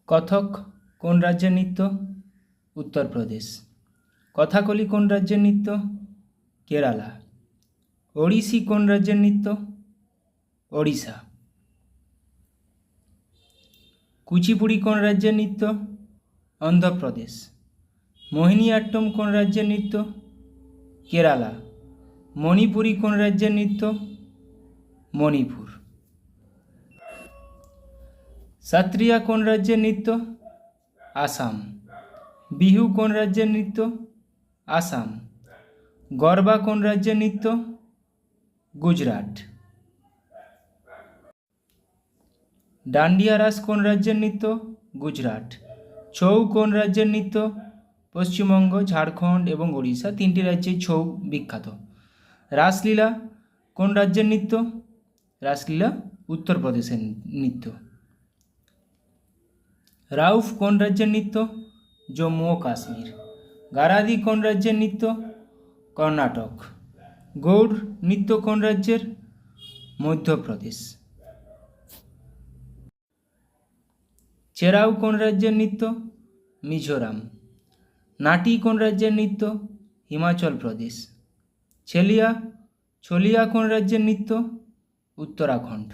কথক কোন রাজ্যের নৃত্য? উত্তরপ্রদেশ। কথাকলি কোন রাজ্যের নৃত্য? কেরালা। ওড়িশি কোন রাজ্যের নৃত্য? ওড়িশা। কুচিপুড়ি কোন রাজ্যের নৃত্য? অন্ধ্রপ্রদেশ। মোহিনীআট্টম কোন রাজ্যের নৃত্য? কেরালা। মণিপুরি কোন রাজ্যের নৃত্য? মণিপুর। সত্রিয়া কোন রাজ্যের নৃত্য? আসাম। বিহু কোন রাজ্যের নৃত্য? আসাম। গরবা কোন রাজ্যের নৃত্য? গুজরাট। ডান্ডিয়া রাস কোন রাজ্যের নৃত্য? গুজরাট। ছৌ কোন রাজ্যের নৃত্য? পশ্চিমবঙ্গ, ঝাড়খণ্ড এবং ওড়িশা, তিনটি রাজ্যে ছৌ বিখ্যাত। রাসলীলা কোন রাজ্যের নৃত্য? রাসলীলা উত্তরপ্রদেশের নৃত্য। রাউফ কোন রাজ্যের নৃত্য? জম্মু ও কাশ্মীর। গারাদি কোন রাজ্যের নৃত্য? কর্ণাটক। গৌড় নৃত্য কোন রাজ্যের? মধ্যপ্রদেশ। চেরাউ কোন রাজ্যের নৃত্য? মিজোরাম। নাটি কোন রাজ্যের নৃত্য? হিমাচল প্রদেশ। ছলিয়া কোন রাজ্যের নৃত্য? উত্তরাখণ্ড।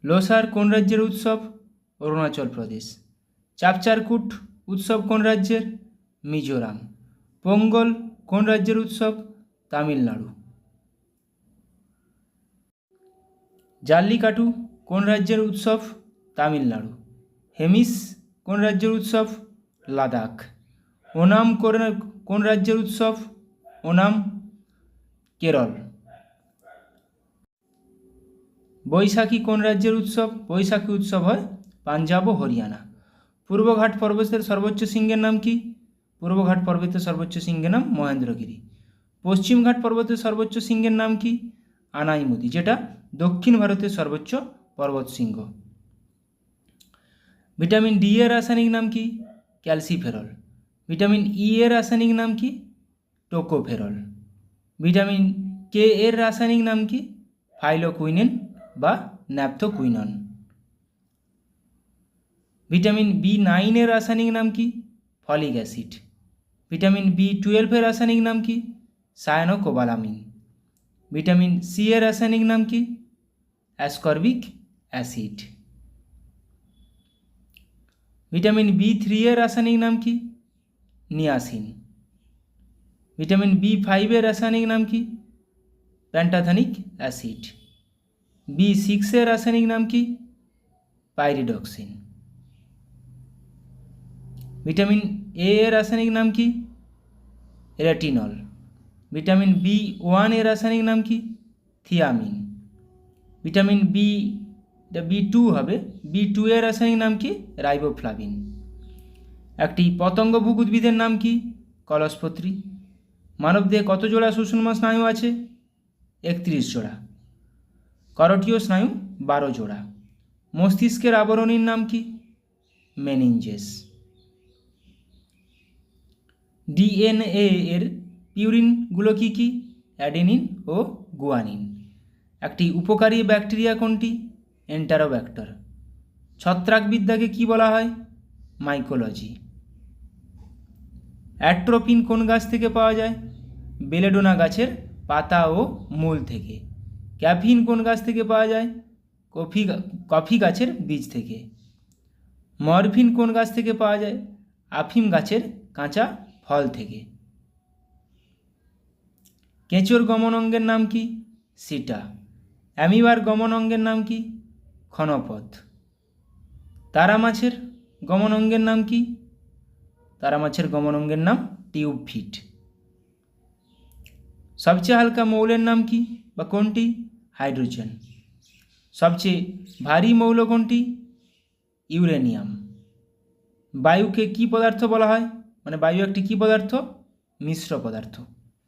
লোসার কোন রাজ্যের উৎসব? অরুণাচল প্রদেশ। চাপচারকুট উৎসব কোন রাজ্যের? মিজোরাম। পোঙ্গল কোন রাজ্যের উৎসব? তামিলনাড়ু। জাল্লিকাটু কোন রাজ্যের উৎসব? তামিলনাড়ু। হেমিস কোন রাজ্যের উৎসব? লাদাখ। ওনাম কোন রাজ্যের উৎসব? ওনাম কেরল। বৈশাখী কোন রাজ্যের উৎসব? বৈশাখী উৎসব হয় পাঞ্জাব ও হরিয়ানা। পূর্বঘাট পর্বতের সর্বোচ্চ শৃঙ্গের নাম কি? পূর্বঘাট পর্বতের সর্বোচ্চ শৃঙ্গের নাম মহেন্দ্রগিরি। পশ্চিমঘাট পর্বতের সর্বোচ্চ শৃঙ্গের নাম কি? আনাইমুদি, যেটা দক্ষিণ ভারতের সর্বোচ্চ পর্বত শৃঙ্গ। ভিটামিন ডি এর রাসায়নিক নাম কি? ক্যালসিফেরল। ভিটামিন ই এর রাসায়নিক নাম কি? টোকোফেরল। ভিটামিন কে এর রাসায়নিক নাম কি? ফাইলোকুইনিন বা ন্যাপথোকুইনন। ভিটামিন বি9 এর রাসায়নিক নাম কি? Folic acid. ভিটামিন বি12 এর রাসায়নিক নাম কি? সায়ানোকোবালামিন। ভিটামিন সি এর রাসায়নিক নাম কি? Ascorbic acid. ভিটামিন বি3 এর রাসায়নিক নাম কি? নিয়াসিন। ভিটামিন বি5 এর রাসায়নিক নাম কি? প্যান্টাথনিক অ্যাসিড। বি6 এর রাসায়নিক নাম কি? পাইরিডক্সিন। ভিটামিন এ এর রাসায়নিক নাম কি? রেটিনল। ভিটামিন বি1 এর রাসায়নিক নাম কি? থিয়ামিন। ভিটামিন বি2 হবে, বি2 এর রাসায়নিক নাম কি? রাইবোফ্লাভিন। একটি পতঙ্গভুক উদ্ভিদের নাম কি? কলসপত্রী। মানবদেহে কত জোড়া সুষুম্ন স্নায়ু আছে? 31 জোড়া। করটীয় স্নায়ু 12 জোড়া। মস্তিষ্কের আবরণীর নাম কি? মেনিনজেস। ডিএনএ এর পিউরিনগুলো কি কি? অ্যাডেনিন ও গুয়ানিন। একটি উপকারী ব্যাকটেরিয়া কোনটি? এন্টারোব্যাক্টর। ছত্রাকবিদ্যাকে কি বলা হয়? মাইকোলজি। অ্যাট্রোপিন কোন গাছ থেকে পাওয়া যায়? বেলেডোনা গাছের পাতা ও মূল থেকে। ক্যাফিন কোন গাছ থেকে পাওয়া যায়? কফি গাছের বীজ থেকে। মরফিন কোন গাছ থেকে পাওয়া যায়? আফিম গাছের কাঁচা ফল থেকে। কেঁচোর গমন অঙ্গের নাম কি? সিটা। অ্যামিবার গমন অঙ্গের নাম কি? ক্ষণপথ। তারা মাছের গমন অঙ্গের নাম কি? তারা মাছের গমন অঙ্গের নাম টিউব ফিট। সবচেয়ে হালকা মৌলের নাম কি বা কোনটি? হাইড্রোজেন। সবচেয়ে ভারী মৌল কোনটি? ইউরেনিয়াম। বায়ুকে কি পদার্থ বলা হয়? মানে বায়ু একটি কি পদার্থ? মিশ্র পদার্থ।